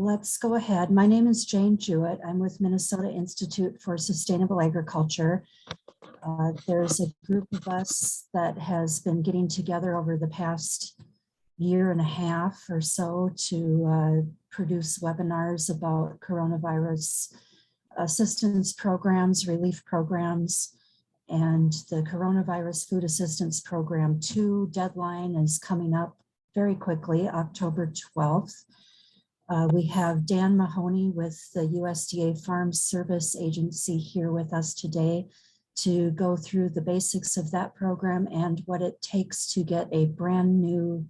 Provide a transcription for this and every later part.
let's go ahead. My name is Jane Jewett. I'm with Minnesota Institute for Sustainable Agriculture. There's a group of us that has been getting together over the past year and a half or so to produce webinars about coronavirus assistance programs, relief programs, and the Coronavirus Food Assistance Program 2 deadline is coming up very quickly, October 12th. We have Dan Mahoney with the USDA Farm Service Agency here with us today to go through the basics of that program and what it takes to get a brand new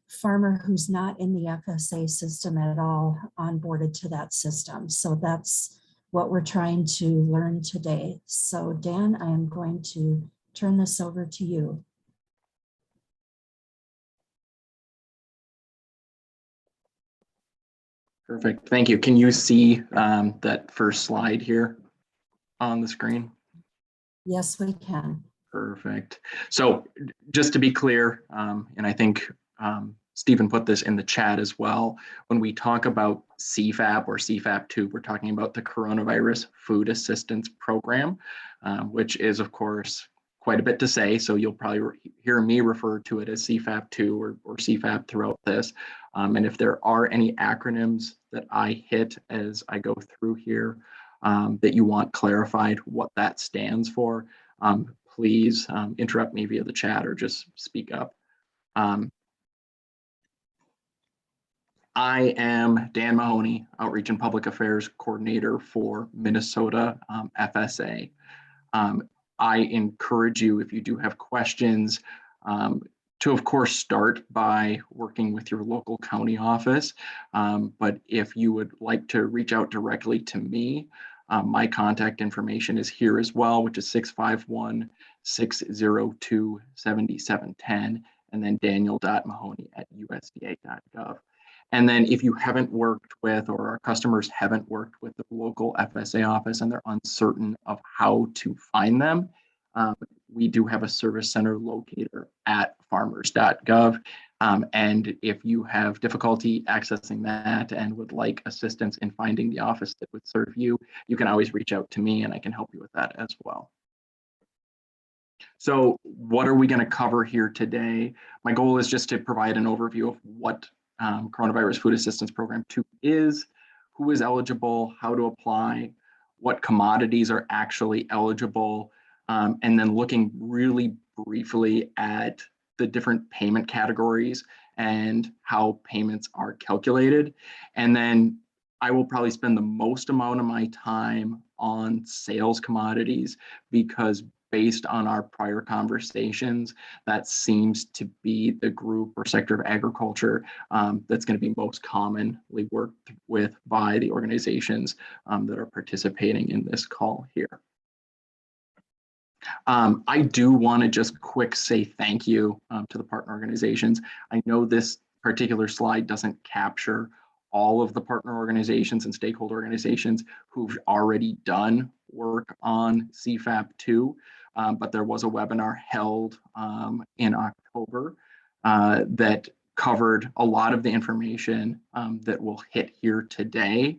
farmer who's not in the FSA system at all onboarded to that system. So that's what we're trying to learn today. So Dan, I am going to turn this over to you. Perfect, thank you. Can you see that first slide here on the screen? Yes, we can. Perfect. So just to be clear, and I think Stephen put this in the chat as well, when we talk about CFAP or CFAP2, we're talking about the Coronavirus Food Assistance Program, which is, of course, quite a bit to say. So you'll probably hear me refer to it as CFAP2 or CFAP throughout this. And if there are any acronyms that I hit as I go through here that you want clarified what that stands for, please interrupt me via the chat or just speak up. I am Dan Mahoney, Outreach and Public Affairs Coordinator for Minnesota FSA. I encourage you, if you do have questions, to of course start by working with your local county office. But if you would like to reach out directly to me, my contact information is here as well, which is 651-602-7710, and then daniel.mahoney@usda.gov. And then if you haven't worked with, or our customers haven't worked with the local FSA office and they're uncertain of how to find them, we do have a service center locator at farmers.gov. And if you have difficulty accessing that and would like assistance in finding the office that would serve you, you can always reach out to me and I can help you with that as well. So what are we going to cover here today? My goal is just to provide an overview of what Coronavirus Food Assistance Program 2 is, who is eligible, how to apply, what commodities are actually eligible, and then looking really briefly at the different payment categories and how payments are calculated. And then I will probably spend the most amount of my time on sales commodities because based on our prior conversations, that seems to be the group or sector of agriculture that's going to be most commonly worked with by the organizations that are participating in this call here. I do want to just quick say thank you to the partner organizations. I know this particular slide doesn't capture all of the partner organizations and stakeholder organizations who've already done work on CFAP2, but there was a webinar held in October that covered a lot of the information that we'll hit here today.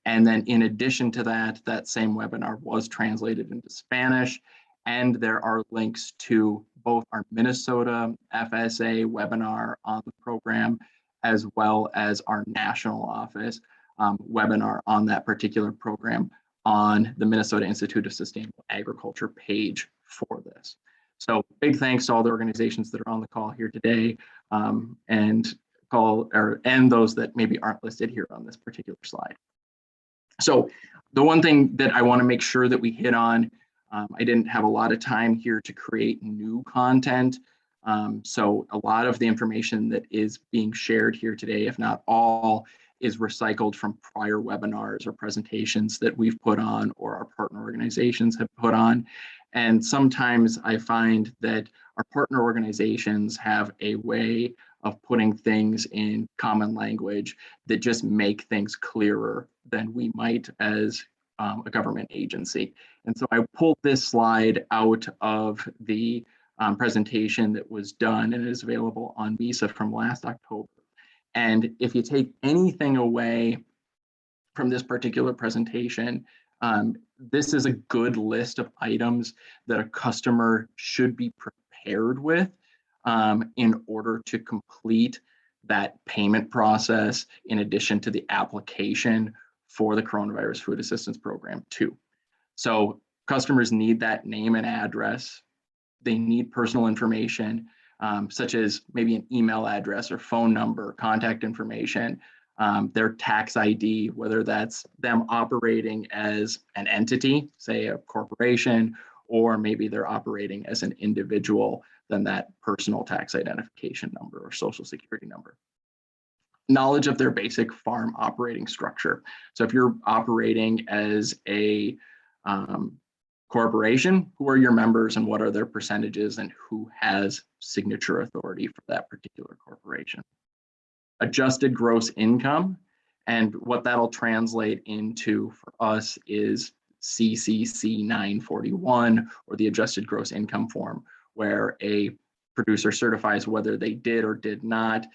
And then in addition to that, that same webinar was translated into Spanish, and there are links to both our Minnesota FSA webinar on the program, as well as our national office webinar on that particular program on the Minnesota Institute of Sustainable Agriculture page for this. So big thanks to all the organizations that are on the call here today, and those that maybe aren't listed here on this particular slide. So the one thing that I want to make sure that we hit on, I didn't have a lot of time here to create new content. So a lot of the information that is being shared here today, if not all, is recycled from prior webinars or presentations that we've put on or our partner organizations have put on. And sometimes I find that our partner organizations have a way of putting things in common language that just make things clearer than we might as a government agency. And so I pulled this slide out of the presentation that was done and is available on MISA from last October. And if you take anything away from this particular presentation, this is a good list of items that a customer should be prepared with in order to complete that payment process in addition to the application for the Coronavirus Food Assistance Program too. So customers need that name and address. They need personal information, such as maybe an email address or phone number, contact information, their tax ID, whether that's them operating as an entity, say a corporation, or maybe they're operating as an individual, then that personal tax identification number or social security number. Knowledge of their basic farm operating structure. So if you're operating as a corporation, who are your members and what are their percentages and who has signature authority for that particular corporation. Adjusted gross income, and what that'll translate into for us is CCC 941, or the adjusted gross income form, where a producer certifies whether they did or did not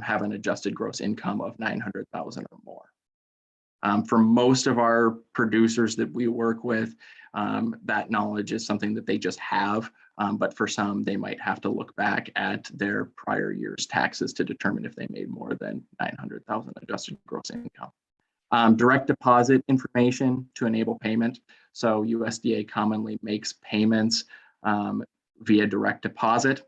have an adjusted gross income of 900,000 or more. For most of our producers that we work with, that knowledge is something that they just have, but for some, they might have to look back at their prior year's taxes to determine if they made more than 900,000 adjusted gross income. Direct deposit information to enable payment. So USDA commonly makes payments via direct deposit.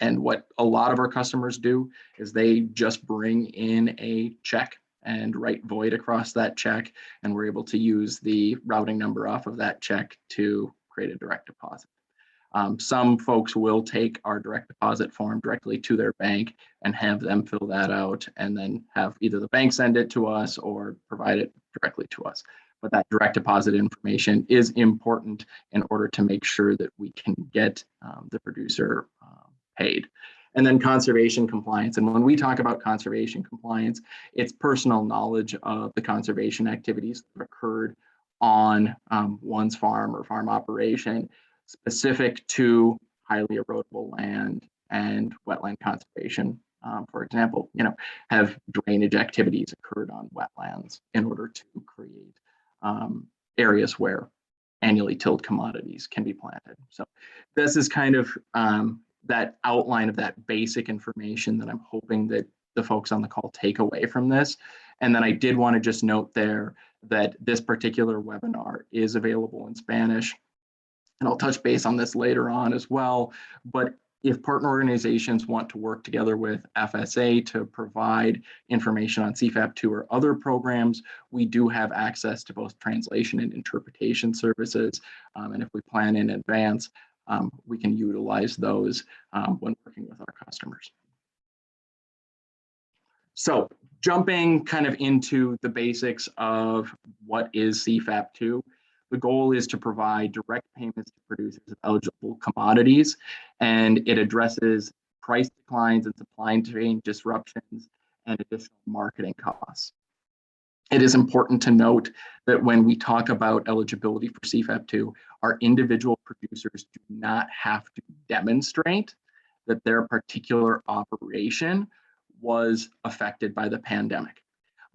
And what a lot of our customers do is they just bring in a check and write void across that check, and we're able to use the routing number off of that check to create a direct deposit. Some folks will take our direct deposit form directly to their bank and have them fill that out and then have either the bank send it to us or provide it directly to us. But that direct deposit information is important in order to make sure that we can get the producer paid. And then conservation compliance. And when we talk about conservation compliance, it's personal knowledge of the conservation activities that occurred on one's farm or farm operation, specific to highly erodible land and wetland conservation. For example, have drainage activities occurred on wetlands in order to create areas where annually tilled commodities can be planted. So this is kind of that outline of that basic information that I'm hoping that the folks on the call take away from this. And then I did want to just note there that this particular webinar is available in Spanish. And I'll touch base on this later on as well. But if partner organizations want to work together with FSA to provide information on CFAP2 or other programs, we do have access to both translation and interpretation services. And if we plan in advance, we can utilize those when working with our customers. So jumping kind of into the basics of what is CFAP2, the goal is to provide direct payments to producers of eligible commodities, and it addresses price declines and supply chain disruptions and additional marketing costs. It is important to note that when we talk about eligibility for CFAP2, our individual producers do not have to demonstrate that their particular operation was affected by the pandemic.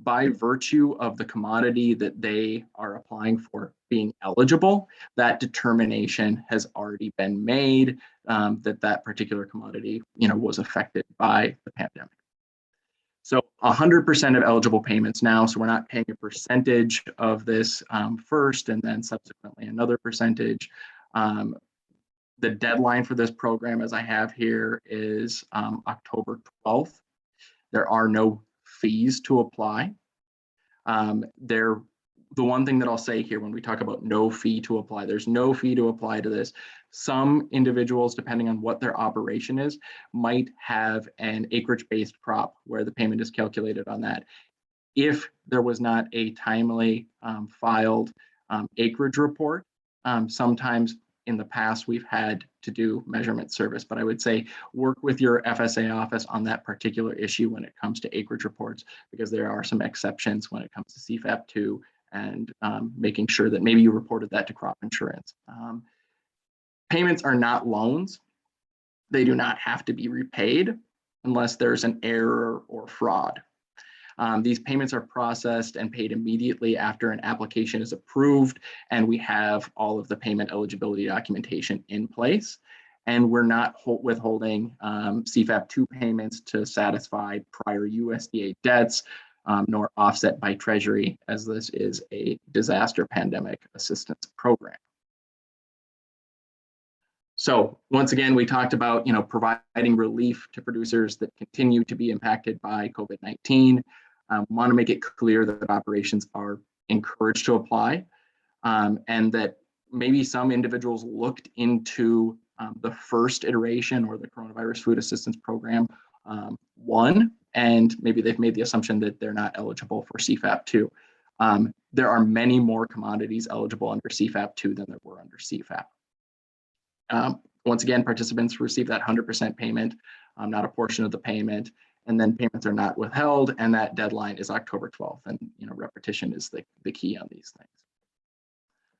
By virtue of the commodity that they are applying for being eligible, that determination has already been made that that particular commodity, was affected by the pandemic. So 100% of eligible payments now, so we're not paying a percentage of this first and then subsequently another percentage. The deadline for this program, as I have here, is October 12th. There are no fees to apply. The one thing that I'll say here when we talk about no fee to apply, there's no fee to apply to this. Some individuals, depending on what their operation is, might have an acreage-based crop where the payment is calculated on that. If there was not a timely filed acreage report, sometimes in the past we've had to do measurement service, but I would say work with your FSA office on that particular issue when it comes to acreage reports, because there are some exceptions when it comes to CFAP2 and making sure that maybe you reported that to crop insurance. Payments are not loans. They do not have to be repaid. unless there's an error or fraud. These payments are processed and paid immediately after an application is approved and we have all of the payment eligibility documentation in place. And we're not withholding CFAP2 payments to satisfy prior USDA debts, nor offset by Treasury, as this is a disaster pandemic assistance program. So once again, we talked about providing relief to producers that continue to be impacted by COVID-19. Want to make it clear that operations are encouraged to apply, and that maybe some individuals looked into the first iteration or the Coronavirus Food Assistance Program one, and maybe they've made the assumption that they're not eligible for CFAP2. There are many more commodities eligible under CFAP2 than there were under CFAP. Once again, participants receive that 100% payment, not a portion of the payment, and then payments are not withheld, and that deadline is October 12th, and repetition is the key on these things.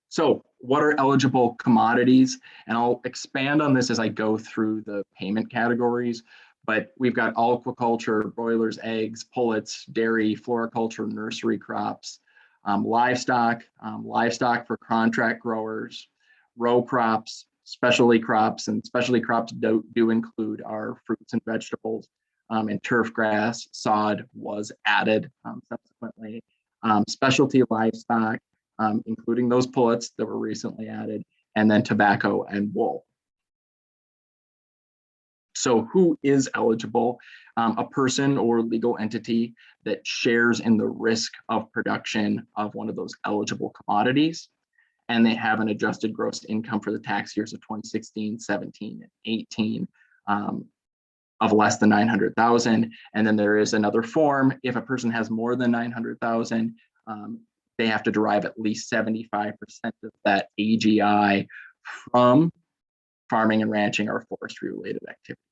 So what are eligible commodities? And I'll expand on this as I go through the payment categories, but we've got aquaculture, broilers, eggs, pullets, dairy, floriculture, nursery crops, livestock for contract growers, row crops, specialty crops, and specialty crops do include our fruits and vegetables, and turf grass. Sod was added subsequently. Specialty livestock, including those pullets that were recently added, and then tobacco and wool. So who is eligible? A person or legal entity that shares in the risk of production of one of those eligible commodities, and they have an adjusted gross income for the tax years of 2016, 17, and 18 of less than 900,000. And then there is another form. If a person has more than 900,000, they have to derive at least 75% of that AGI from farming and ranching or forestry related activities.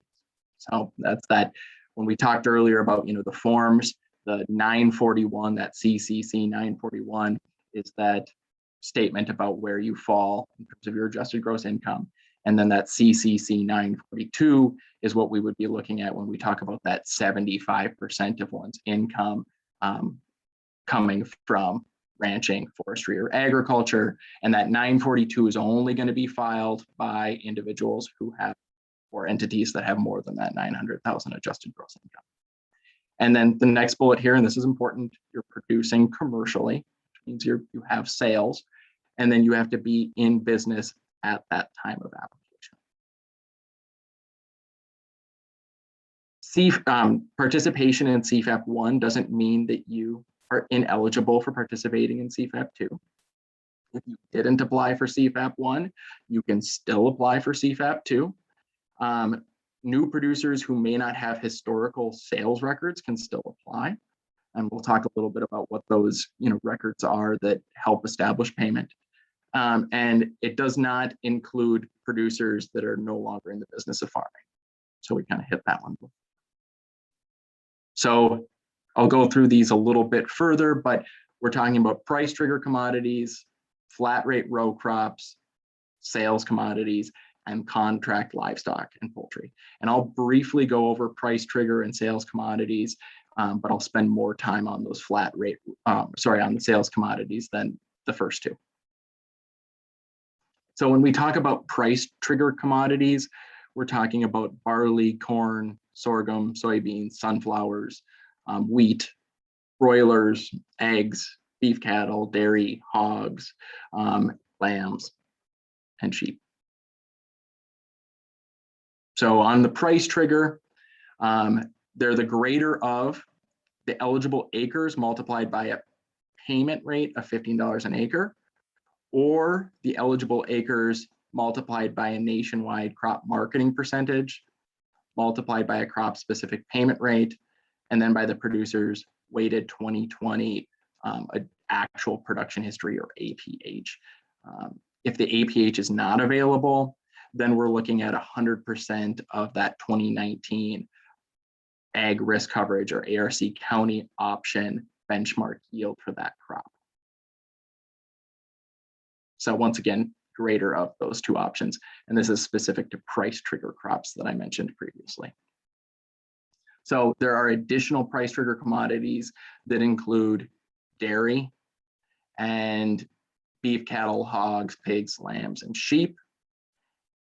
So that's that. When we talked earlier about the forms, the 941, that CCC 941 is that statement about where you fall in terms of your adjusted gross income. And then that CCC 942 is what we would be looking at when we talk about that 75% of one's income coming from ranching, forestry, or agriculture. And that 942 is only going to be filed by individuals who have, or entities that have more than that 900,000 adjusted gross income. And then the next bullet here, and this is important, you're producing commercially, which means you have sales, and then you have to be in business at that time of application. Participation in CFAP1 doesn't mean that you are ineligible for participating in CFAP2. If you didn't apply for CFAP1, you can still apply for CFAP2. New producers who may not have historical sales records can still apply. And we'll talk a little bit about what those records are that help establish payment. And it does not include producers that are no longer in the business of farming. So we kind of hit that one. So I'll go through these a little bit further, but we're talking about price trigger commodities, flat rate row crops, sales commodities, and contract livestock and poultry. And I'll briefly go over price trigger and sales commodities, but I'll spend more time on those flat rate, on the sales commodities than the first two. So when we talk about price trigger commodities, we're talking about barley, corn, sorghum, soybeans, sunflowers, wheat, broilers, eggs, beef cattle, dairy, hogs, lambs, and sheep. So on the price trigger, they're the greater of the eligible acres multiplied by a payment rate of $15 an acre, or the eligible acres multiplied by a nationwide crop marketing percentage, multiplied by a crop specific payment rate, and then by the producer's weighted 2020 actual production history, or APH. If the APH is not available, then we're looking at 100% of that 2019 ag risk coverage, or ARC county option benchmark yield for that crop. So once again, greater of those two options. And this is specific to price trigger crops that I mentioned previously. So there are additional price trigger commodities that include dairy and beef, cattle, hogs, pigs, lambs, and sheep.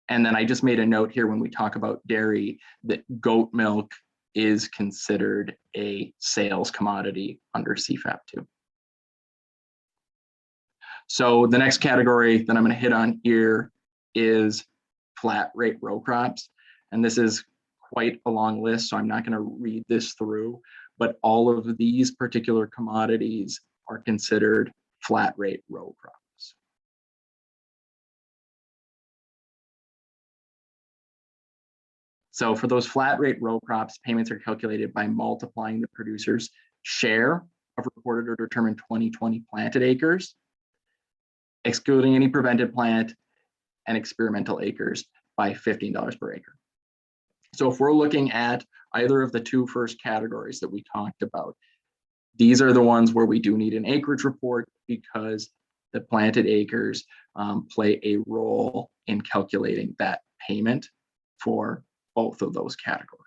And then I just made a note here when we talk about dairy that goat milk is considered a sales commodity under CFAP2. So the next category that I'm going to hit on here is flat rate row crops. And this is quite a long list, so I'm not going to read this through, but all of these particular commodities are considered flat rate row crops. So for those flat rate row crops, payments are calculated by multiplying the producer's share of reported or determined 2020 planted acres, excluding any prevented plant and experimental acres by $15 per acre. So if we're looking at either of the two first categories that we talked about, these are the ones where we do need an acreage report because the planted acres play a role in calculating that payment for both of those categories.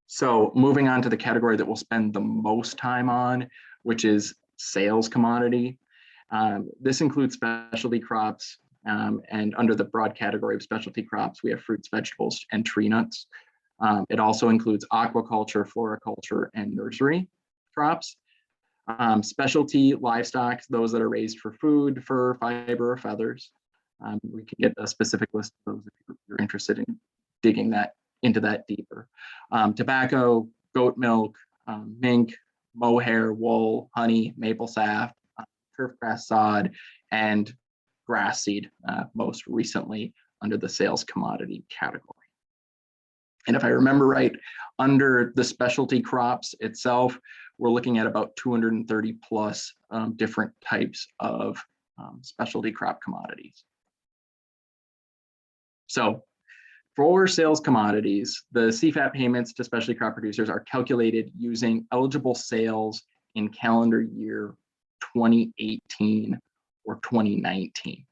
So moving on to the category that we'll spend the most time on, which is sales commodity. This includes specialty crops, and under the broad category of specialty crops, we have fruits, vegetables, and tree nuts. It also includes aquaculture, floriculture, and nursery crops. Specialty livestock, those that are raised for food, fur, fiber, or feathers. We can get a specific list of those if you're interested in digging into that deeper. Tobacco, goat milk, mink, mohair, wool, honey, maple sap, turfgrass sod, and grass seed, most recently under the sales commodity category. And if I remember right, under the specialty crops itself, we're looking at about 230 plus different types of specialty crop commodities. So for sales commodities, the CFAP payments to specialty crop producers are calculated using eligible sales in calendar year 2018 or 2019.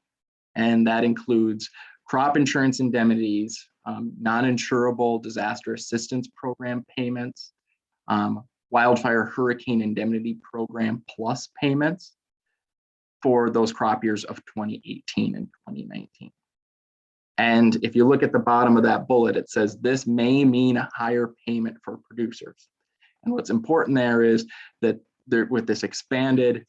And that includes crop insurance indemnities, non-insurable disaster assistance program payments, wildfire hurricane indemnity program plus payments for those crop years of 2018 and 2019. And if you look at the bottom of that bullet, it says this may mean a higher payment for producers. And what's important there is that with this expanded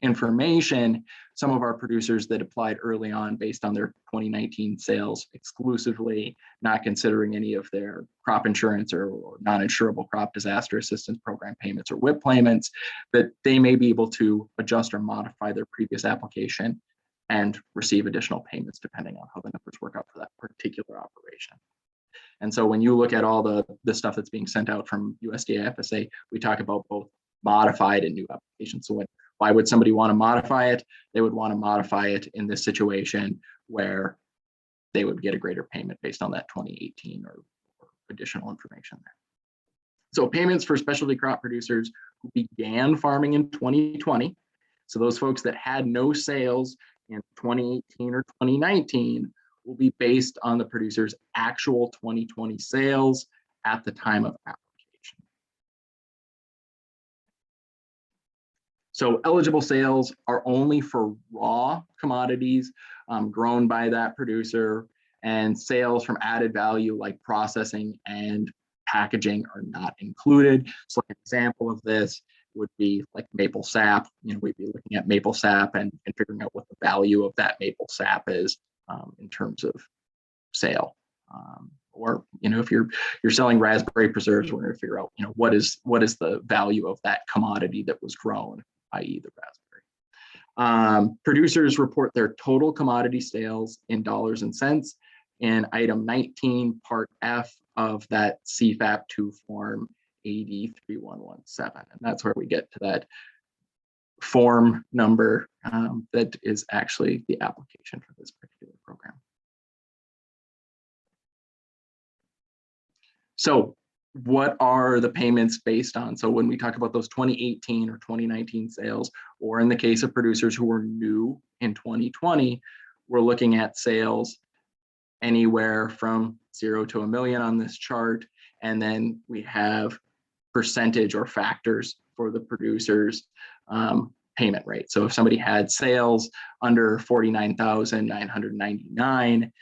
information, some of our producers that applied early on based on their 2019 sales exclusively, not considering any of their crop insurance or non-insurable crop disaster assistance program payments or WIP payments, that they may be able to adjust or modify their previous application and receive additional payments depending on how the numbers work out for that particular operation. And so when you look at all the stuff that's being sent out from USDA FSA, we talk about both modified and new applications. So why would somebody want to modify it? They would want to modify it in this situation where they would get a greater payment based on that 2018 or additional information there. So payments for specialty crop producers who began farming in 2020. So those folks that had no sales in 2018 or 2019 will be based on the producer's actual 2020 sales at the time of application. So eligible sales are only for raw commodities grown by that producer, and sales from added value like processing and packaging are not included. So an example of this would be like maple sap. We'd be looking at maple sap and figuring out what the value of that maple sap is in terms of sale. Or if you're selling raspberry preserves, we're going to figure out what is the value of that commodity that was grown, i.e. the raspberry. Producers report their total commodity sales in dollars and cents in item 19, part F of that CFAP2 form AD 3117. And that's where we get to that form number that is actually the application for this particular program. So what are the payments based on? So when we talk about those 2018 or 2019 sales, or in the case of producers who were new in 2020, we're looking at sales anywhere from 0 to 1 million on this chart. And then we have percentage or factors for the producer's payment rate. So if somebody had sales under 49,999,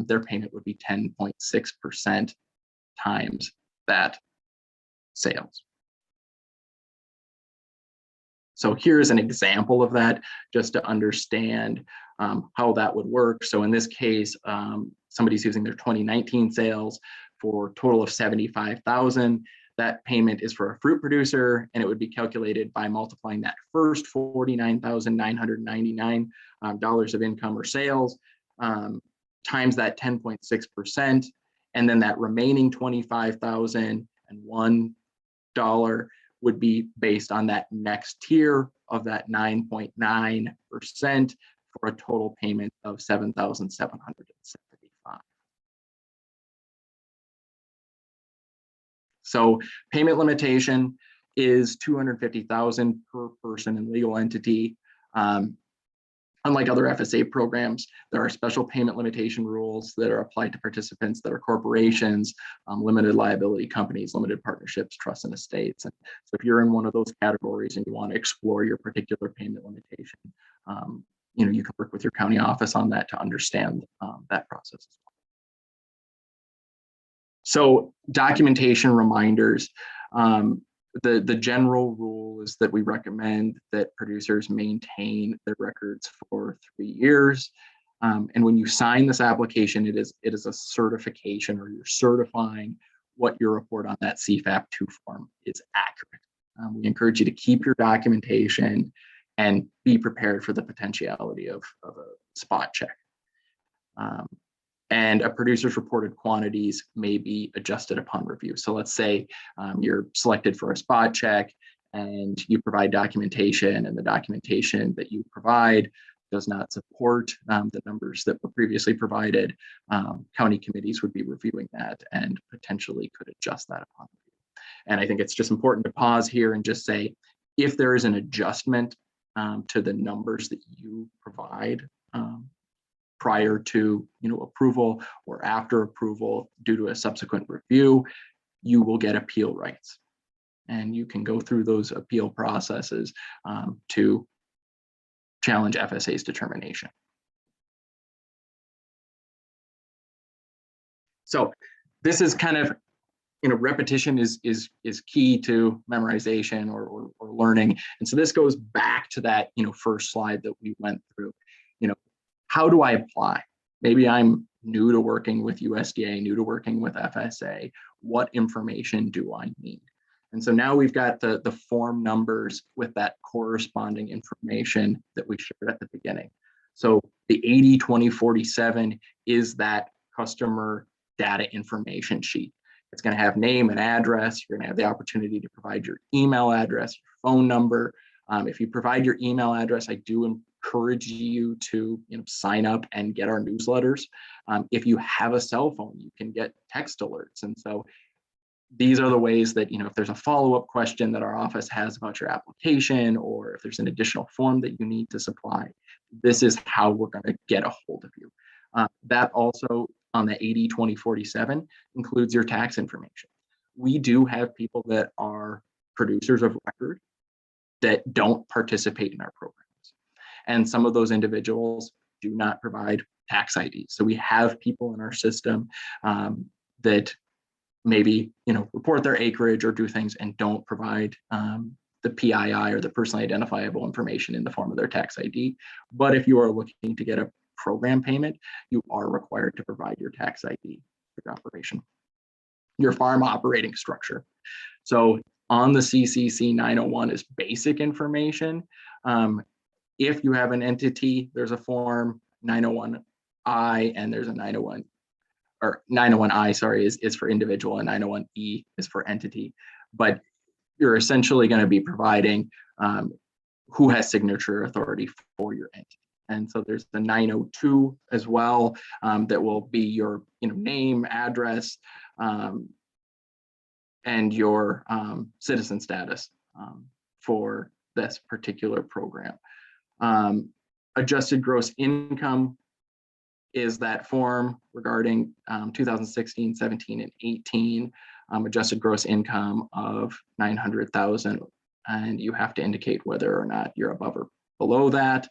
their payment would be 10.6% times that sales. So here's an example of that, just to understand how that would work. So in this case, somebody's using their 2019 sales for a total of 75,000. That payment is for a fruit producer, and it would be calculated by multiplying that first $49,999 of income or sales times that 10.6%, and then that remaining $25,001 would be based on that next tier of that 9.9% for a total payment of $7,775. So payment limitation is $250,000 per person and legal entity. Unlike other FSA programs, there are special payment limitation rules that are applied to participants that are corporations, limited liability companies, limited partnerships, trusts, and estates. And so if you're in one of those categories and you want to explore your particular payment limitation, you can work with your county office on that to understand that process. So documentation reminders. The general rule is that we recommend that producers maintain their records for 3 years. And when you sign this application, it is a certification, or you're certifying what your report on that CFAP2 form is accurate. We encourage you to keep your documentation and be prepared for the potentiality of a spot check. And a producer's reported quantities may be adjusted upon review. So let's say you're selected for a spot check and you provide documentation, and the documentation that you provide does not support the numbers that were previously provided. County committees would be reviewing that and potentially could adjust that upon review. And I think it's just important to pause here and just say, if there is an adjustment to the numbers that you provide prior to approval or after approval due to a subsequent review, you will get appeal rights. And you can go through those appeal processes to challenge FSA's determination. So this is kind of, repetition is key to memorization or learning. And so this goes back to that first slide that we went through. How do I apply? Maybe I'm new to working with USDA, new to working with FSA. What information do I need? And so now we've got the form numbers with that corresponding information that we shared at the beginning. So the 80-20-47 is that customer data information sheet. It's going to have name and address. You're going to have the opportunity to provide your email address, your phone number. If you provide your email address, I do encourage you to sign up and get our newsletters. If you have a cell phone, you can get text alerts. And so these are the ways that, if there's a follow-up question that our office has about your application, or if there's an additional form that you need to supply, this is how we're going to get a hold of you. That also, on the 80-20-47, includes your tax information. We do have people that are producers of record that don't participate in our programs. And some of those individuals do not provide tax IDs. So we have people in our system that maybe report their acreage or do things and don't provide the PII, or the personally identifiable information, in the form of their tax ID. But if you are looking to get a program payment, you are required to provide your tax ID for your operation. Your farm operating structure. So on the CCC 901 is basic information. If you have an entity, there's a form 901I, and there's a 901, or 901I, sorry, is for individual, and 901E is for entity. But you're essentially going to be providing who has signature authority for your entity. And so there's the 902 as well, that will be your name, address, and your citizen status for this particular program. Adjusted gross income is that form regarding 2016, 17, and 18 adjusted gross income of 900,000, and you have to indicate whether or not you're above or below that.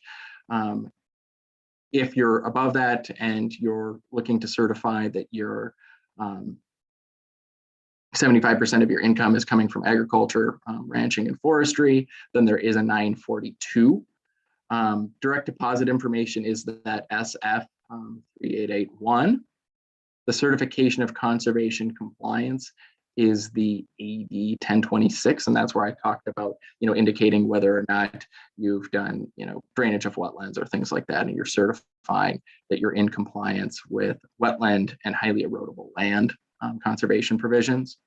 If you're above that and you're looking to certify that you're 75% of your income is coming from agriculture, ranching, and forestry, then there is a 942. Direct deposit information is that SF 3881. The certification of conservation compliance is the AD 1026, and that's where I talked about, indicating whether or not you've done, drainage of wetlands or things like that, and you're certifying that you're in compliance with wetland and highly erodible land conservation provisions.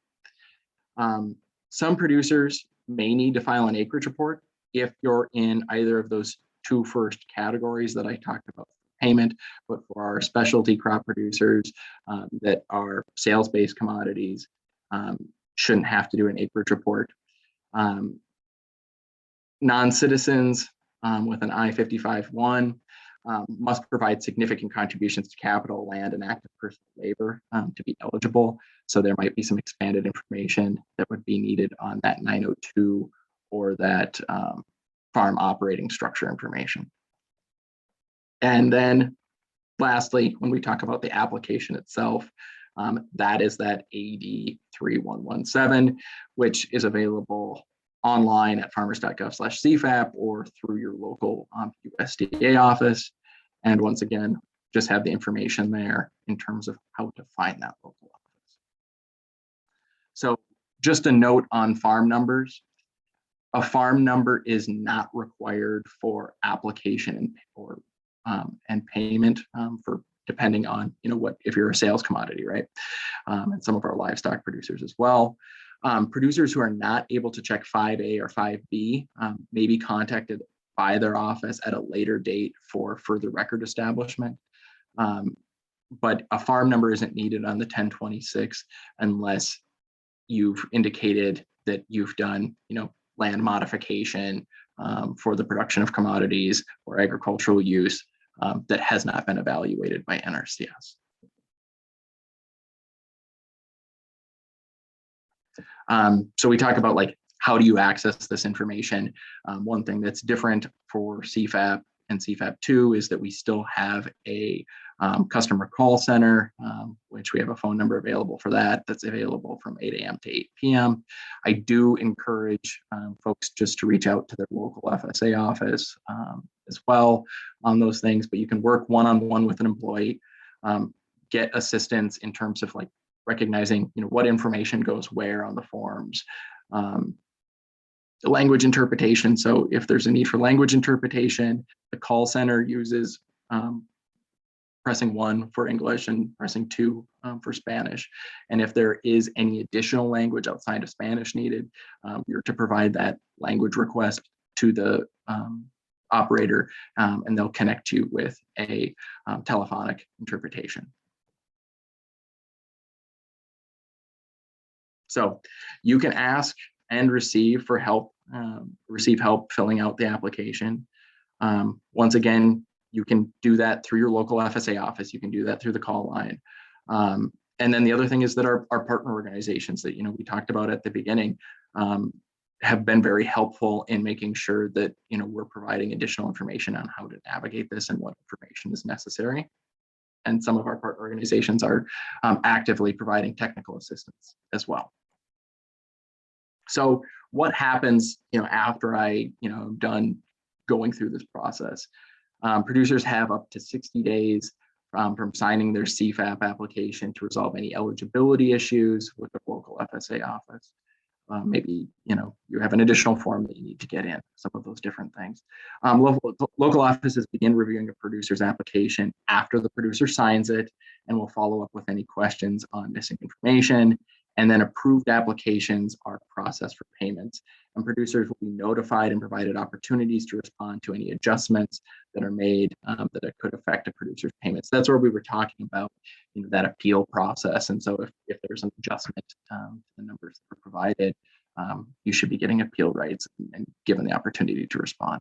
Some producers may need to file an acreage report if you're in either of those two first categories that I talked about payment, but for our specialty crop producers that are sales-based commodities, shouldn't have to do an acreage report. Non-citizens with an I-55-1 must provide significant contributions to capital, land, and active personal labor to be eligible. So there might be some expanded information that would be needed on that 902 or that farm operating structure information. And then lastly, when we talk about the application itself, that is that AD 3117, which is available online at farmers.gov/CFAP or through your local USDA office. And once again, just have the information there in terms of how to find that local office. So just a note on farm numbers. A farm number is not required for application and payment for depending on if you're a sales commodity, right? And some of our livestock producers as well. Producers who are not able to check 5A or 5B may be contacted by their office at a later date for further record establishment. But a farm number isn't needed on the 1026 unless you've indicated that you've done, land modification for the production of commodities or agricultural use that has not been evaluated by NRCS. So we talk about how do you access this information? One thing that's different for CFAP and CFAP2 is that we still have a customer call center, which we have a phone number available for that. That's available from 8 a.m. to 8 p.m. I do encourage folks just to reach out to their local FSA office as well on those things, but you can work one-on-one with an employee, get assistance in terms of recognizing what information goes where on the forms. Language interpretation. So if there's a need for language interpretation, the call center uses pressing 1 for English and pressing 2 for Spanish. And if there is any additional language outside of Spanish needed, you're to provide that language request to the operator, and they'll connect you with a telephonic interpretation. So you can ask and receive for help, receive help filling out the application. Once again, you can do that through your local FSA office. You can do that through the call line. And then the other thing is that our partner organizations that we talked about at the beginning have been very helpful in making sure that we're providing additional information on how to navigate this and what information is necessary. And some of our partner organizations are actively providing technical assistance as well. So what happens, after I, done going through this process? Producers have up to 60 days from signing their CFAP application to resolve any eligibility issues with the local FSA office. Maybe, you have an additional form that you need to get in, some of those different things. Local offices begin reviewing a producer's application after the producer signs it, and will follow up with any questions on missing information. And then approved applications are processed for payments, and producers will be notified and provided opportunities to respond to any adjustments that are made that could affect a producer's payments. That's where we were talking about that appeal process. And so if there's an adjustment to the numbers that were provided, you should be getting appeal rights and given the opportunity to respond.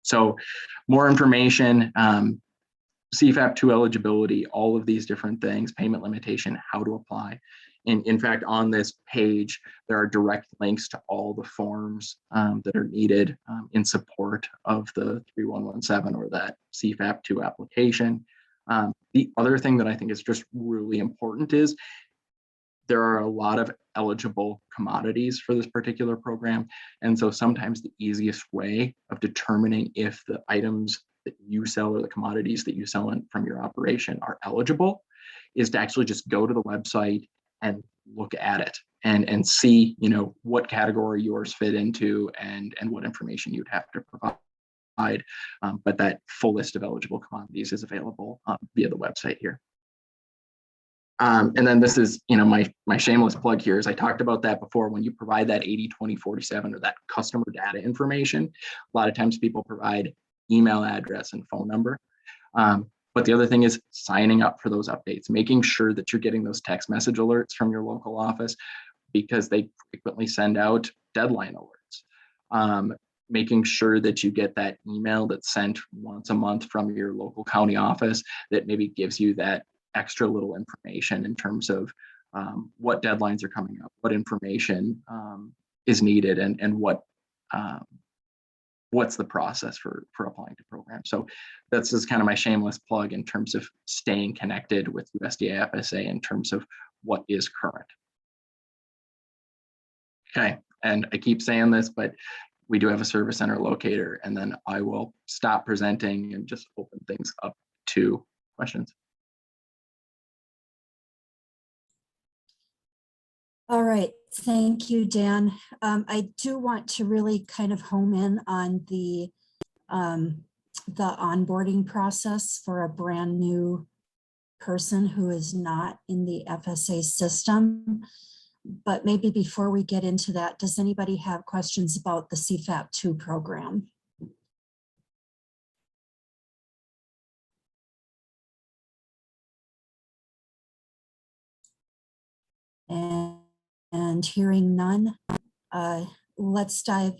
So more information, CFAP2 eligibility, all of these different things, payment limitation, how to apply. And in fact, on this page, there are direct links to all the forms that are needed in support of the 3117 or that CFAP2 application. The other thing that I think is just really important is there are a lot of eligible commodities for this particular program. And so sometimes the easiest way of determining if the items that you sell or the commodities that you sell from your operation are eligible is to actually just go to the website and look at it and see, you know, what category yours fit into and what information you'd have to provide. But that full list of eligible commodities is available via the website here. And then this is, you know, my shameless plug here is I talked about that before. When you provide that 80/20/47 or that customer data information, a lot of times people provide email address and phone number. But the other thing is signing up for those updates, making sure that you're getting those text message alerts from your local office because they frequently send out deadline alerts. Making sure that you get that email that's sent once a month from your local county office that maybe gives you that extra little information in terms of what deadlines are coming up, what information is needed, and what's the process for applying to programs. So that's just kind of my shameless plug in terms of staying connected with USDA FSA in terms of what is current. Okay, and I keep saying this, but we do have a service center locator, and then I will stop presenting and just open things up to questions. All right, thank you, Dan. I do want to really kind of home in on the onboarding process for a brand new person who is not in the FSA system. But maybe before we get into that, does anybody have questions about the CFAP2 program? And hearing none, let's dive.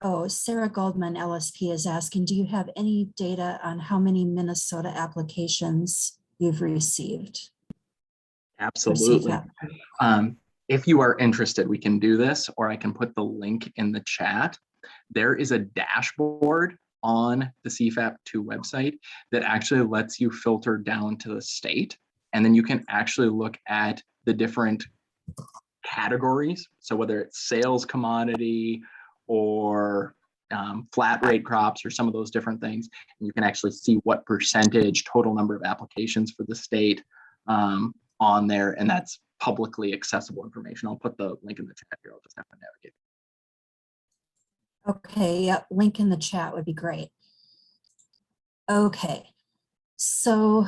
Oh, Sarah Goldman, LSP, is asking, do you have any data on how many Minnesota applications you've received? Absolutely. If you are interested, we can do this, or I can put the link in the chat. There is a dashboard on the CFAP2 website that actually lets you filter down to the state, and then you can actually look at the different categories. So whether it's sales commodity or flat rate crops or some of those different things, and you can actually see what percentage total number of applications for the state on there, and that's publicly accessible information. I'll put the link in the chat here. I'll just have to navigate. Okay, yep, link in the chat would be great. Okay, so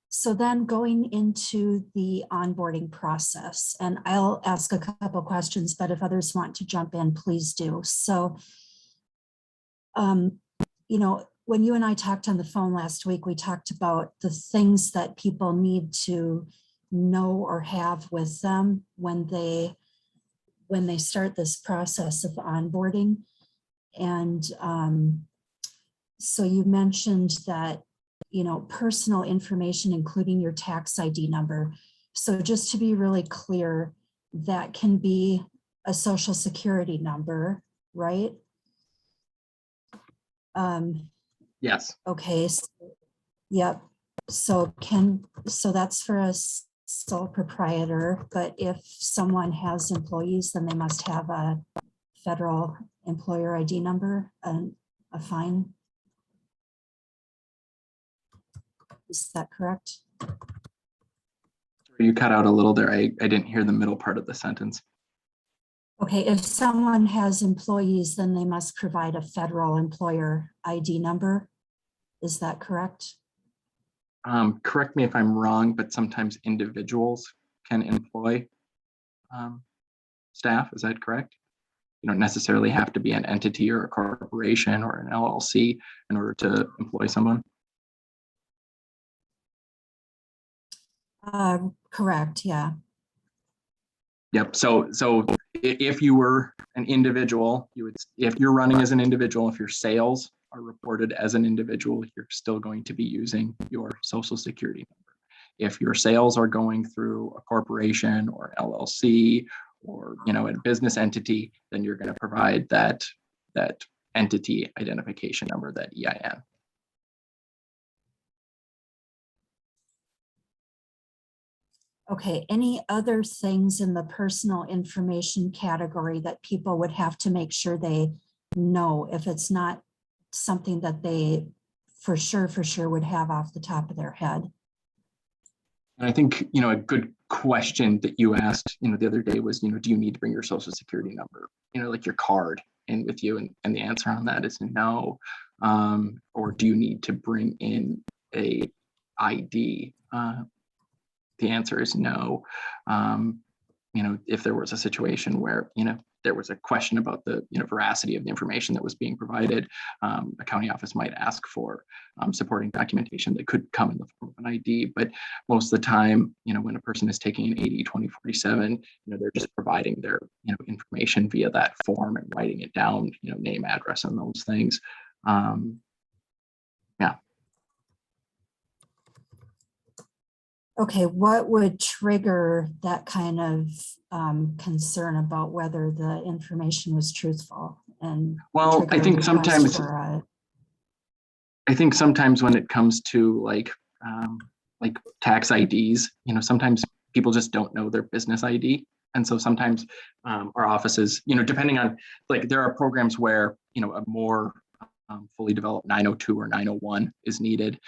so then going into the onboarding process, and I'll ask a couple questions, but if others want to jump in, please do. So, you know, when you and I talked on the phone last week, we talked about the things that people need to know or have with them when they start this process of onboarding. And so you mentioned that, you know, personal information, including your tax ID number. So just to be really clear, that can be a social security number, right? Yes. Okay. So, yep. So that's for a sole proprietor, but if someone has employees, then they must have a federal employer ID number and a fine. Is that correct? You cut out a little there. I didn't hear the middle part of the sentence. Okay, if someone has employees, then they must provide a federal employer ID number. Is that correct? Correct me if I'm wrong, but sometimes individuals can employ staff. Is that correct? You don't necessarily have to be an entity or a corporation or an LLC in order to employ someone. Correct, yeah. Yep. So if you were an individual, if you're running as an individual, if your sales are reported as an individual, you're still going to be using your social security number. If your sales are going through a corporation or LLC or a business entity, then you're going to provide that entity identification number, that EIN. Okay, any other things in the personal information category that people would have to make sure they know if it's not something that they for sure would have off the top of their head? And I think, a good question that you asked, the other day was, do you need to bring your social security number, like your card in with you? And the answer on that is no. Or do you need to bring in a ID? The answer is no. If there was a situation where, there was a question about the veracity of the information that was being provided, a county office might ask for supporting documentation that could come in the form of an ID. But most of the time, when a person is taking an 80-2047, they're just providing their information via that form and writing it down, name, address, and those things. Yeah. Okay, what would trigger that kind of concern about whether the information was truthful? And well, I think sometimes when it comes to like tax IDs, sometimes people just don't know their business ID. And so sometimes our offices, depending on, like, there are programs where, a more fully developed 902 or 901 is needed.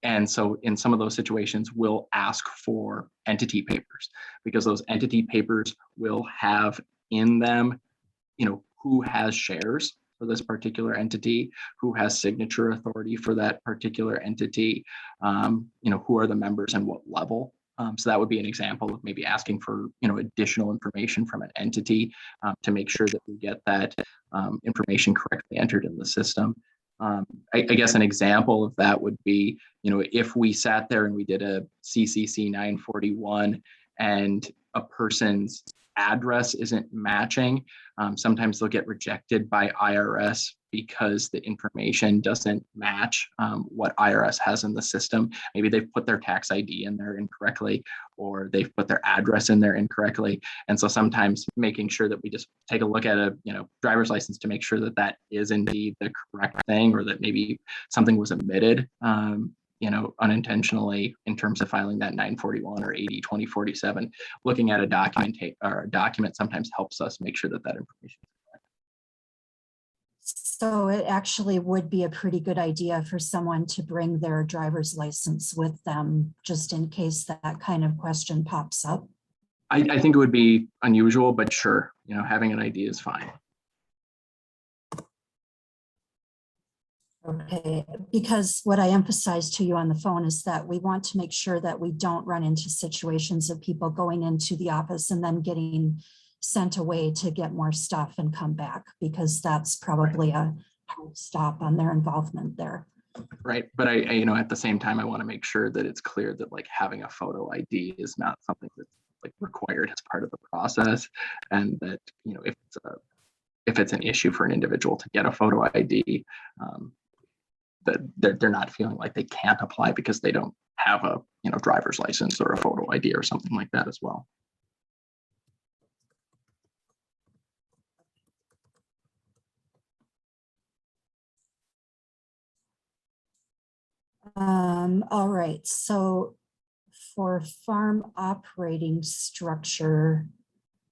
And so in some of those situations, we'll ask for entity papers, because those entity papers will have in them, who has shares for this particular entity, who has signature authority for that particular entity, who are the members and what level. So that would be an example of maybe asking for, additional information from an entity to make sure that we get that information correctly entered in the system. I guess an example of that would be, if we sat there and we did a CCC 941 and a person's address isn't matching, sometimes they'll get rejected by IRS because the information doesn't match what IRS has in the system. Maybe they've put their tax ID in there incorrectly, or they've put their address in there incorrectly. And so sometimes making sure that we just take a look at a driver's license to make sure that that is indeed the correct thing, or that maybe something was omitted unintentionally in terms of filing that 941 or 80-2047. Looking at a document sometimes helps us make sure that that information is correct. So it actually would be a pretty good idea for someone to bring their driver's license with them, just in case that kind of question pops up. I think it would be unusual, but sure, having an ID is fine. Okay, because what I emphasized to you on the phone is that we want to make sure that we don't run into situations of people going into the office and then getting sent away to get more stuff and come back, because that's probably a hard stop on their involvement there. Right. But I at the same time, I want to make sure that it's clear that, like, having a photo ID is not something that's like required as part of the process, and that, if it's an issue for an individual to get a photo ID, that they're not feeling like they can't apply because they don't have a driver's license or a photo ID or something like that as well. All right, so for farm operating structure,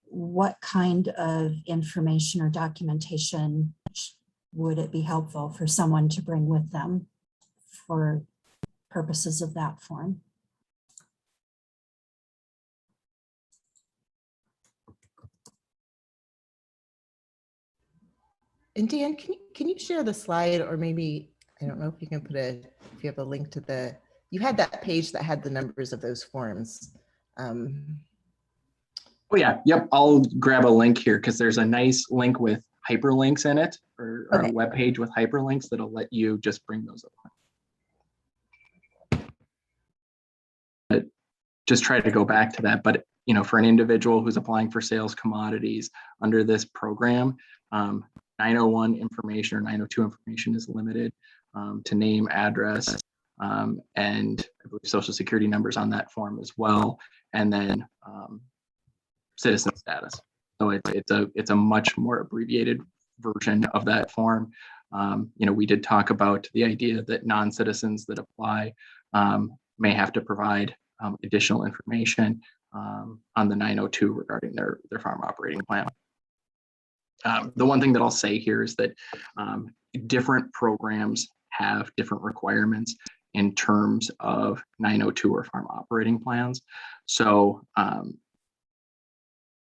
what kind of information or documentation would it be helpful for someone to bring with them for purposes of that form? And Dan, can you share the slide, or maybe, I don't know if you can if you have a link to you had that page that had the numbers of those forms. Oh yeah, yep. I'll grab a link here because there's a nice link with hyperlinks in it, or Okay. a web page with hyperlinks that'll let you just bring those up. But just try to go back to that. But, you know, for an individual who's applying for sales commodities under this program, 901 information or 902 information is limited to name, address, and I believe social security numbers on that form as well, and then citizen status. So it's a much more abbreviated version of that form. You know, we did talk about the idea that non-citizens that apply may have to provide additional information on the 902 regarding their farm operating plan. The one thing that I'll say here is that different programs have different requirements in terms of 902 or farm operating plans. So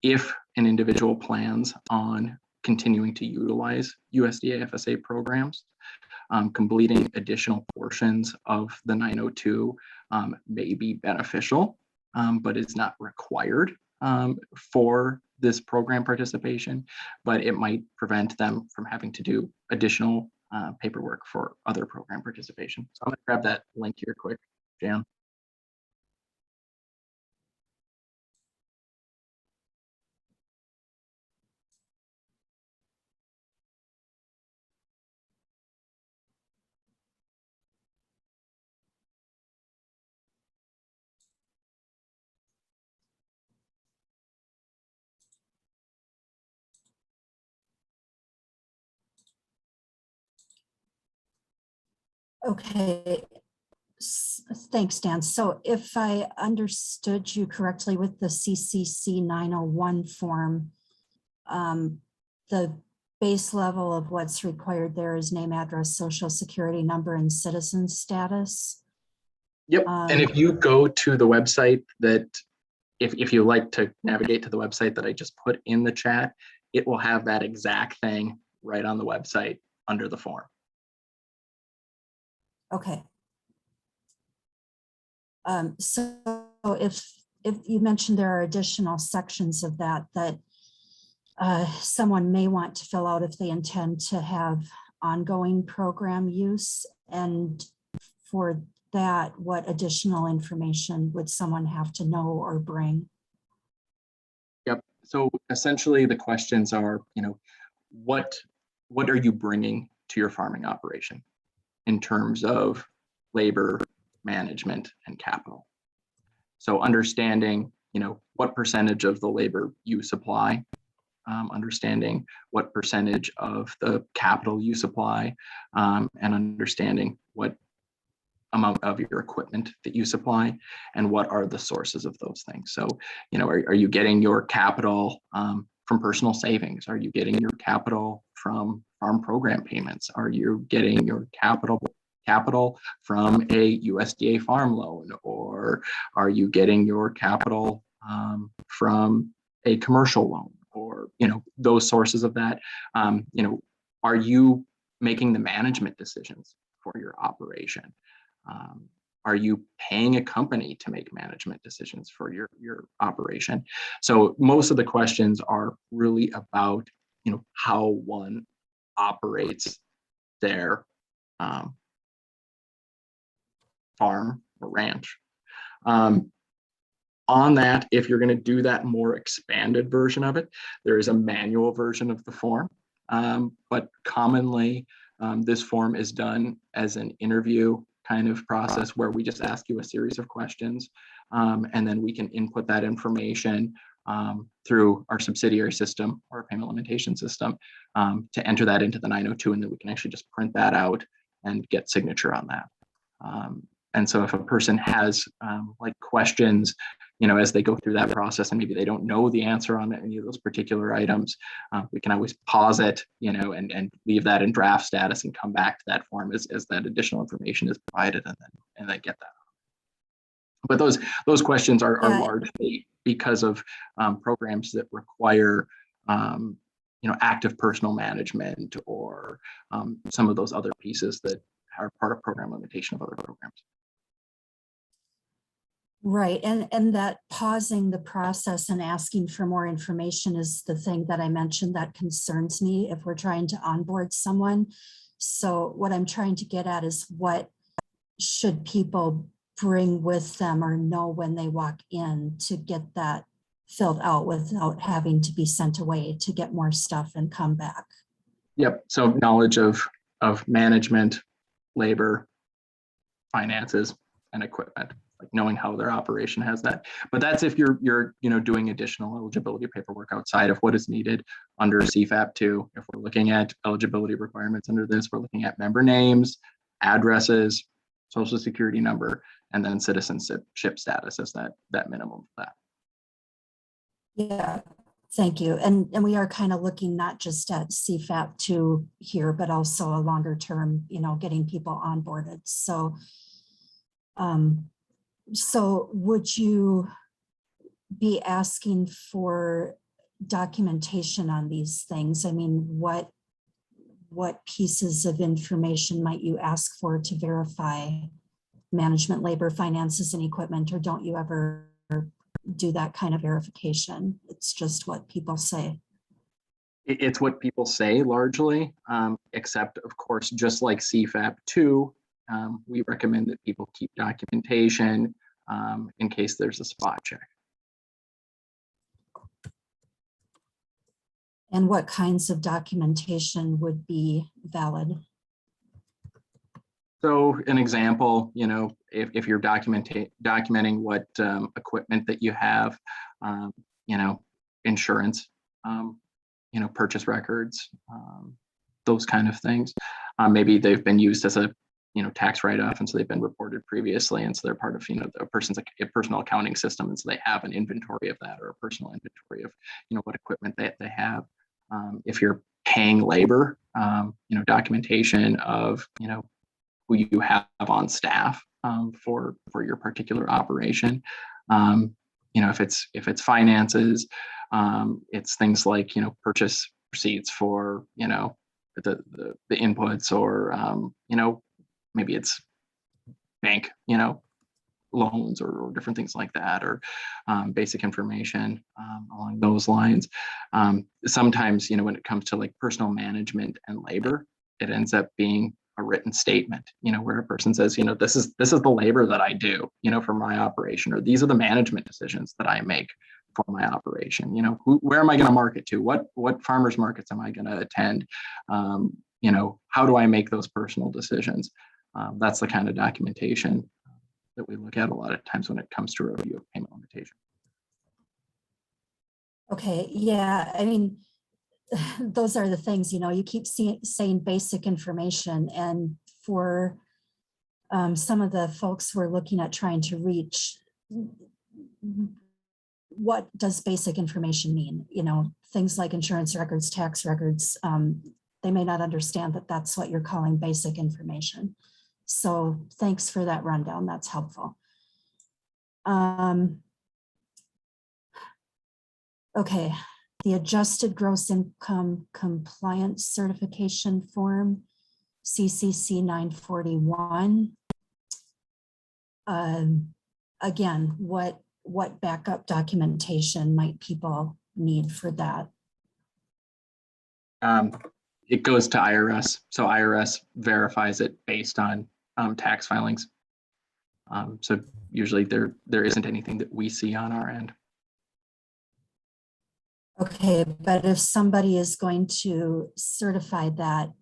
if an individual plans on continuing to utilize USDA FSA programs, completing additional portions of the 902 may be beneficial, but is not required for this program participation, but it might prevent them from having to do additional paperwork for other program participation. So I'm gonna grab that link here quick, Jan. Okay, thanks, Dan. So if I understood you correctly with the CCC 901 form, the base level of what's required there is name, address, social security number, and citizen status. Yep, and if you go to the website that, if you like to navigate to the website that I just put in the chat, it will have that exact thing right on the website under the form. Okay. So if you mentioned there are additional sections of that someone may want to fill out if they intend to have ongoing program use, and for that, what additional information would someone have to know or bring? Yep. So essentially the questions are, you know, what are you bringing to your farming operation in terms of labor, management, and capital? So understanding, you know, what percentage of the labor you supply, understanding what percentage of the capital you supply, and understanding what amount of your equipment that you supply and what are the sources of those things. So, you know, are you getting your capital from personal savings? Are you getting your capital from farm program payments? Are you getting your capital from a USDA farm loan? Or are you getting your capital from a commercial loan? Or, you know, those sources of that, you know, are you making the management decisions for your operation? Are you paying a company to make management decisions for your operation? So most of the questions are really about, you know, how one operates their farm or ranch. On that, if you're going to do that more expanded version of it, there is a manual version of the form, but commonly this form is done as an interview kind of process where we just ask you a series of questions, and then we can input that information through our subsidiary system or payment limitation system to enter that into the 902, and then we can actually just print that out and get signature on that. And so if a person has like questions, you know, as they go through that process and maybe they don't know the answer on any of those particular items, we can always pause it, you know, and leave that in draft status and come back to that form as that additional information is provided, and then get that. But those questions are largely because of programs that require you know, active personal management or some of those other pieces that are part of program limitation of other programs. Right, and that pausing the process and asking for more information is the thing that I mentioned that concerns me if we're trying to onboard someone. So what I'm trying to get at is what should people bring with them or know when they walk in to get that filled out without having to be sent away to get more stuff and come back? Yep. So knowledge of management, labor, finances, and equipment, like knowing how their operation has that. But that's if you're doing additional eligibility paperwork outside of what is needed under CFAP2. If we're looking at eligibility requirements under this, we're looking at member names, addresses, social security number, and then citizenship status as that minimum for that. Yeah, thank you. And we are kind of looking not just at CFAP2 here, but also a longer term, getting people onboarded. So, so would you be asking for documentation on these things? I mean, what pieces of information might you ask for to verify management, labor, finances, and equipment, or don't you ever do that kind of verification? It's just what people say. It's what people say largely, except of course, just like CFAP2, we recommend that people keep documentation in case there's a spot check. And what kinds of documentation would be valid? So an example, if you're documenting what equipment that you have, insurance, purchase records, those kind of things. Maybe they've been used as a tax write-off, and so they've been reported previously, and so they're part of a personal accounting system, and so they have an inventory of that, or a personal inventory of what equipment they have. If you're paying labor, documentation of who you have on staff for your particular operation. If it's finances, it's things like purchase receipts for the inputs, or maybe it's bank loans, or different things like that, or basic information along those lines. Sometimes when it comes to like personal management and labor, it ends up being a written statement, where a person says, this is the labor that I do, for my operation, or these are the management decisions that I make for my operation. Where am I going to market to? What farmers markets am I going to attend? How do I make those personal decisions? That's the kind of documentation that we look at a lot of times when it comes to a review of payment limitation. Okay, yeah, I mean, those are the things, you keep saying basic information, and for some of the folks we're looking at trying to reach, what does basic information mean? Things like insurance records, tax records, they may not understand that that's what you're calling basic information. So thanks for that rundown, that's helpful. Okay. The adjusted gross income compliance certification form, CCC 941. Again, what backup documentation might people need for that? It goes to IRS. So IRS verifies it based on tax filings. So usually there isn't anything that we see on our end. Okay, but if somebody is going to certify that,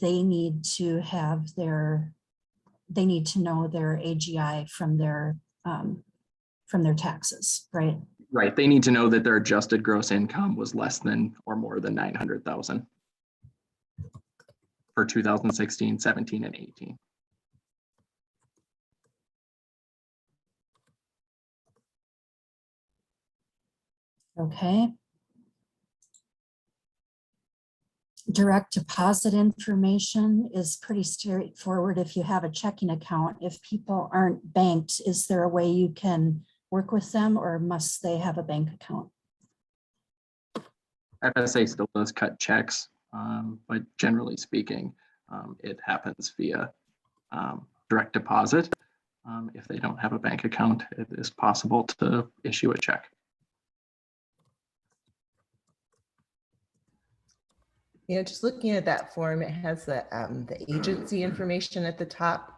they need to know their AGI from their taxes, right? Right. They need to know that their adjusted gross income was less than or more than 900,000 for 2016, 17, and 18. Okay. Direct deposit information is pretty straightforward if you have a checking account. If people aren't banked, is there a way you can work with them, or must they have a bank account? FSA still does cut checks, but generally speaking, it happens via direct deposit. If they don't have a bank account, it is possible to issue a check. Just looking at that form, it has the agency information at the top.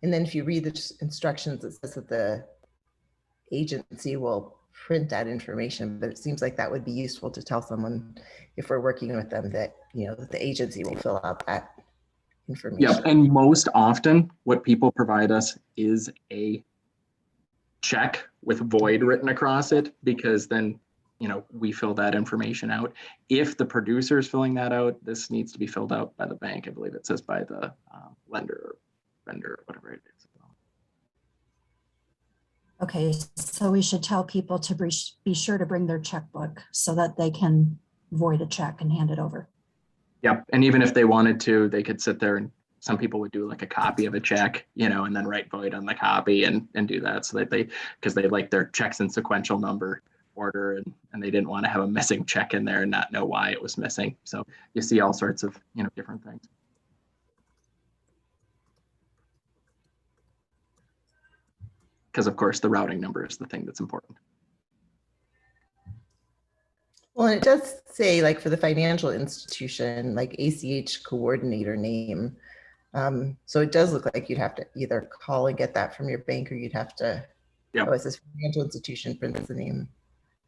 And then if you read the instructions, it says that the agency will print that information, but it seems like that would be useful to tell someone if we're working with them that, that the agency will fill out that information. Yep, and most often what people provide us is a check with void written across it, because then, we fill that information out. If the producer is filling that out, this needs to be filled out by the bank. I believe it says by the lender or vendor, or whatever it is. Okay, so we should tell people to be sure to bring their checkbook so that they can void a check and hand it over. Yep, and even if they wanted to, they could sit there, and some people would do like a copy of a check, and then write void on the copy and do that, so that because they like their checks in sequential number order, and they didn't want to have a missing check in there and not know why it was missing. So you see all sorts of different things. Because of course the routing number is the thing that's important. Well, and it does say, like, for the financial institution, like ACH coordinator name. So it does look like you'd have to either call and get that from your bank, or you'd have to, Yep. Oh, it says financial institution prints the name.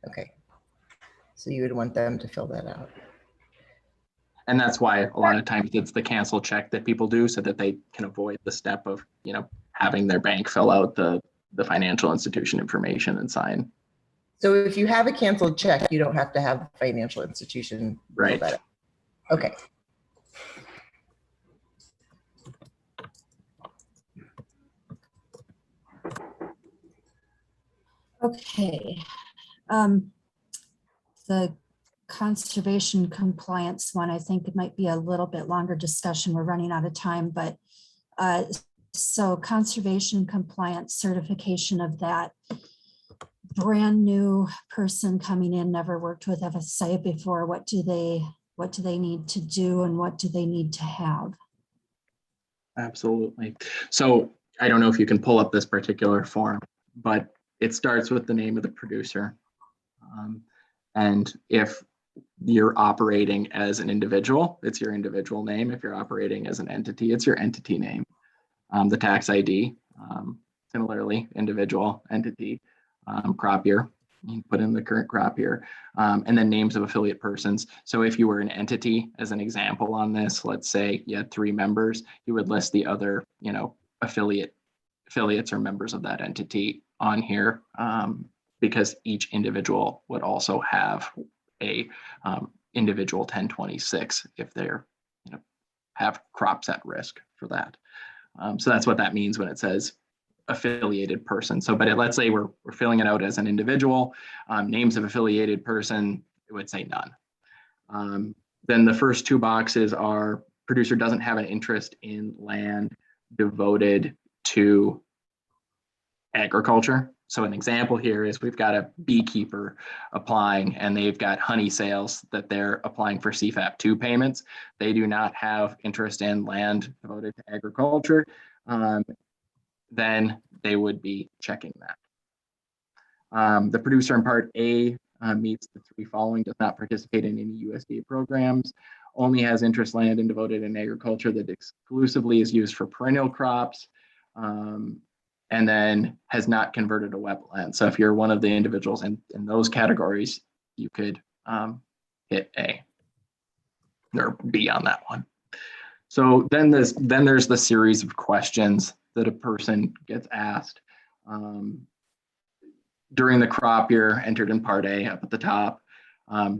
Okay. So you would want them to fill that out. And that's why a lot of times it's the cancel check that people do, so that they can avoid the step of, having their bank fill out the financial institution information and sign. So if you have a canceled check, you don't have to have the financial institution fill Right. that out. Okay. Okay. The conservation compliance one, I think it might be a little bit longer discussion. We're running out of time, but so conservation compliance certification of that brand new person coming in, never worked with FSA before. What do they need to do, and what do they need to have? Absolutely. So I don't know if you can pull up this particular form, but it starts with the name of the producer. And if you're operating as an individual, it's your individual name. If you're operating as an entity, it's your entity name. The tax ID, similarly, individual, entity, crop year, you put in the current crop year, and then names of affiliate persons. So if you were an entity, as an example on this, let's say you had 3 members, you would list the other, affiliates or members of that entity on here, because each individual would also have a individual 1026 if they're, have crops at risk for that. So that's what that means when it says affiliated person. So, but let's say we're filling it out as an individual, names of affiliated person, it would say none. Then the first 2 boxes are producer doesn't have an interest in land devoted to agriculture. So an example here is we've got a beekeeper applying, and they've got honey sales that they're applying for CFAP2 payments. They do not have interest in land devoted to agriculture. Then they would be checking that. The producer in Part A meets the 3 following: does not participate in any USDA programs, only has interest land and devoted in agriculture that exclusively is used for perennial crops, and then has not converted a wetland. So if you're one of the individuals in those categories, you could hit A or B on that one. So then there's the series of questions that a person gets asked during the crop year entered in Part A up at the top.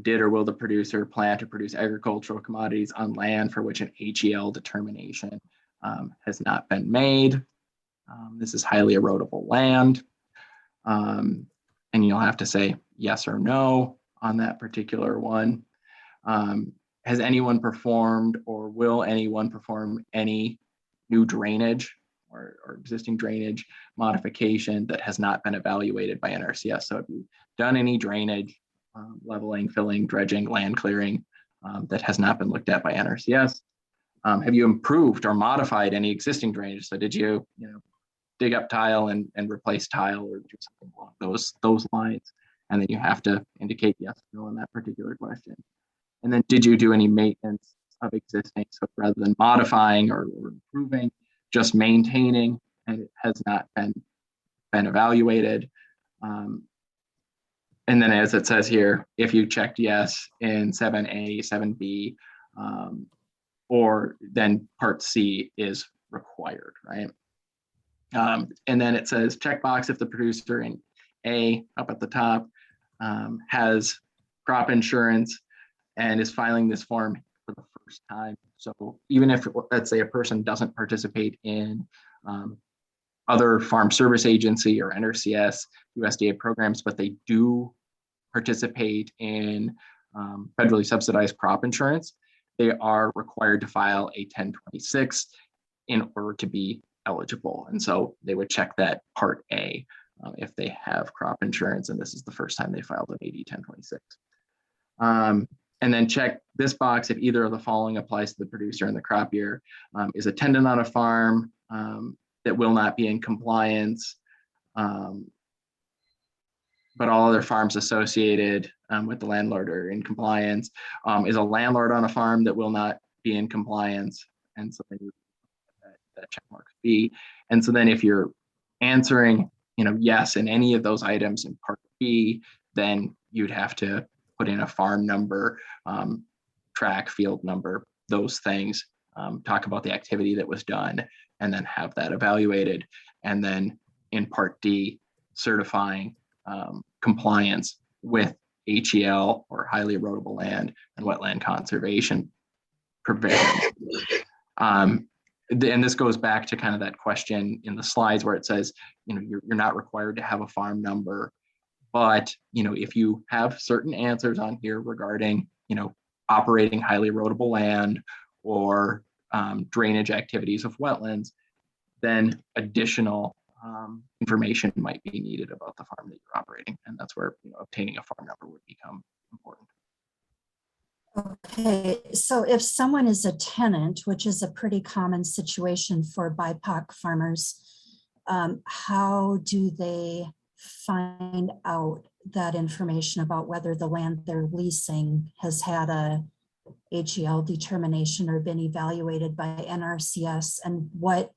Did or will the producer plan to produce agricultural commodities on land for which an HEL determination has not been made? This is highly erodible land. And you'll have to say yes or no on that particular one. Has anyone performed, or will anyone perform, any new drainage or existing drainage modification that has not been evaluated by NRCS? So have you done any drainage, leveling, filling, dredging, land clearing that has not been looked at by NRCS? Have you improved or modified any existing drainage? So did you, dig up tile and replace tile, or do something along those lines? And then you have to indicate yes or no on that particular question. And then did you do any maintenance of existing? So rather than modifying or improving, just maintaining and it has not been evaluated. And then as it says here, if you checked yes in 7A, 7B, or then part C is required, right? And then it says checkbox if the producer in A up at the top has crop insurance and is filing this form for the first time. So even if, let's say, a person doesn't participate in other Farm Service Agency or NRCS, USDA programs, but they do participate in federally subsidized crop insurance, they are required to file a 1026 in order to be eligible. And so they would check that part A if they have crop insurance, and this is the first time they filed an AD 1026. And then check this box if either of the following applies to the producer in the crop year. Is a tenant on a farm that will not be in compliance, but all other farms associated with the landlord are in compliance. Is a landlord on a farm that will not be in compliance, and so then that check mark B. And so then if you're answering, yes in any of those items in part B, then you'd have to put in a farm number, track, field number, those things, talk about the activity that was done, and then have that evaluated. And then in part D, certifying compliance with HEL or highly erodible land and wetland conservation provisions. And this goes back to kind of that question in the slides where it says, you're not required to have a farm number, but if you have certain answers on here regarding operating highly erodible land or drainage activities of wetlands, then additional information might be needed about the farm that you're operating, and that's where obtaining a farm number would become important. Okay, so if someone is a tenant, which is a pretty common situation for BIPOC farmers, how do they find out that information about whether the land they're leasing has had a HEL determination or been evaluated by NRCS, and what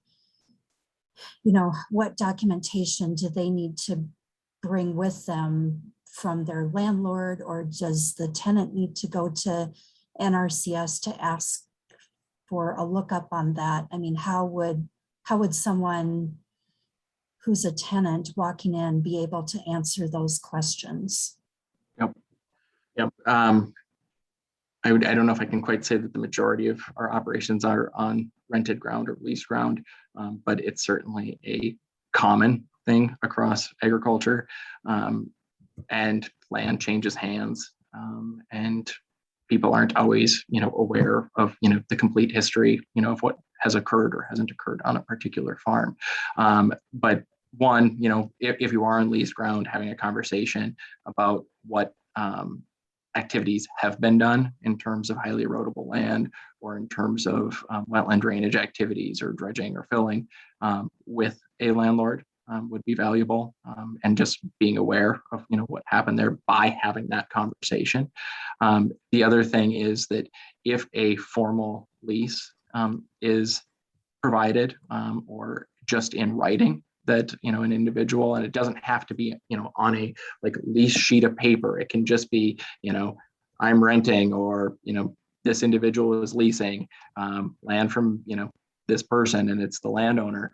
documentation do they need to bring with them from their landlord, or does the tenant need to go to NRCS to ask for a lookup on that? I mean, how would someone who's a tenant walking in be able to answer those questions? Yep. I don't know if I can quite say that the majority of our operations are on rented ground or leased ground, but it's certainly a common thing across agriculture. And land changes hands, and people aren't always, aware of, the complete history, of what has occurred or hasn't occurred on a particular farm. But one, if you are on leased ground, having a conversation about what activities have been done in terms of highly erodible land or in terms of wetland drainage activities or dredging or filling with a landlord would be valuable, and just being aware of what happened there by having that conversation. The other thing is that if a formal lease is provided or just in writing that an individual, and it doesn't have to be on a lease sheet of paper, it can just be I'm renting, or this individual is leasing land from this person and it's the landowner,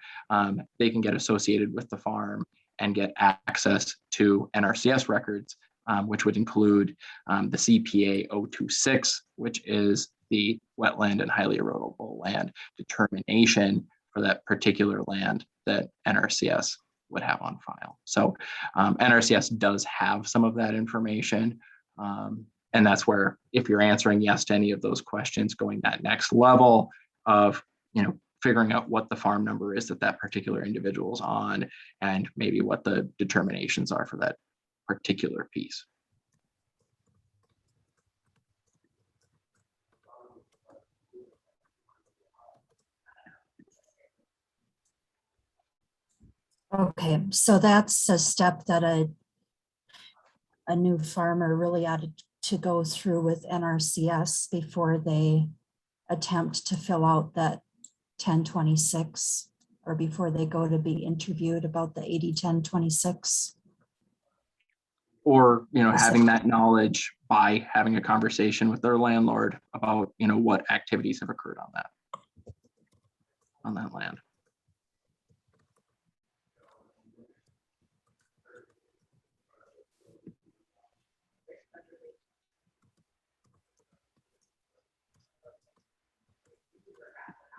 they can get associated with the farm and get access to NRCS records, which would include the CPA 026, which is the wetland and highly erodible land determination for that particular land that NRCS would have on file. So NRCS does have some of that information. And that's where, if you're answering yes to any of those questions, going that next level of figuring out what the farm number is that particular individual's on, and maybe what the determinations are for that particular piece. Okay, so that's a step that a new farmer really ought to go through with NRCS before they attempt to fill out that 1026. or before they go to be interviewed about the 80-10-26? Or, you know, Is having that knowledge by having a conversation with their landlord about, you know, what activities have occurred on that land.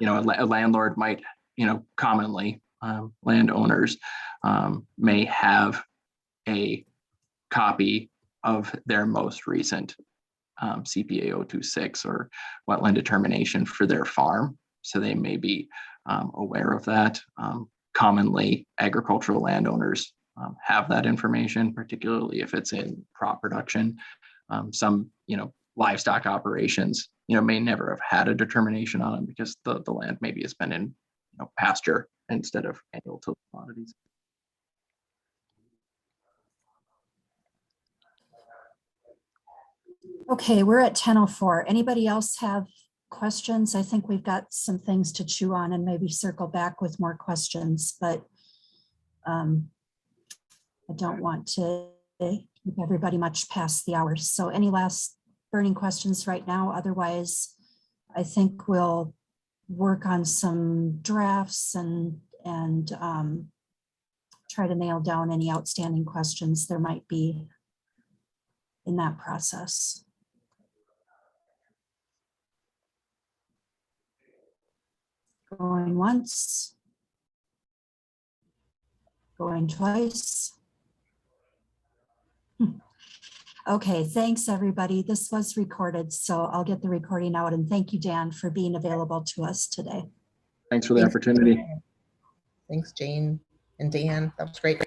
You know, a landlord might, you know, commonly landowners may have a copy of their most recent CPA 026 or wetland determination for their farm. So they may be aware of that. Commonly, agricultural landowners have that information, particularly if it's in crop production. Some, you know, livestock operations, you know, may never have had a determination on them because the land maybe has been in, you know, pasture instead of annual till commodities. Okay, we're at 10:04. Anybody else have questions? I think we've got some things to chew on and maybe circle back with more questions, but I don't want to keep everybody much past the hours. So any last burning questions right now? Otherwise, I think we'll work on some drafts and try to nail down any outstanding questions there might be in that process. Going once, going twice. Okay, thanks everybody. This was recorded, so I'll get the recording out, and thank you, Dan, for being available to us today. Thanks for the Thanks. opportunity. Thanks, Jane and Dan. That was great.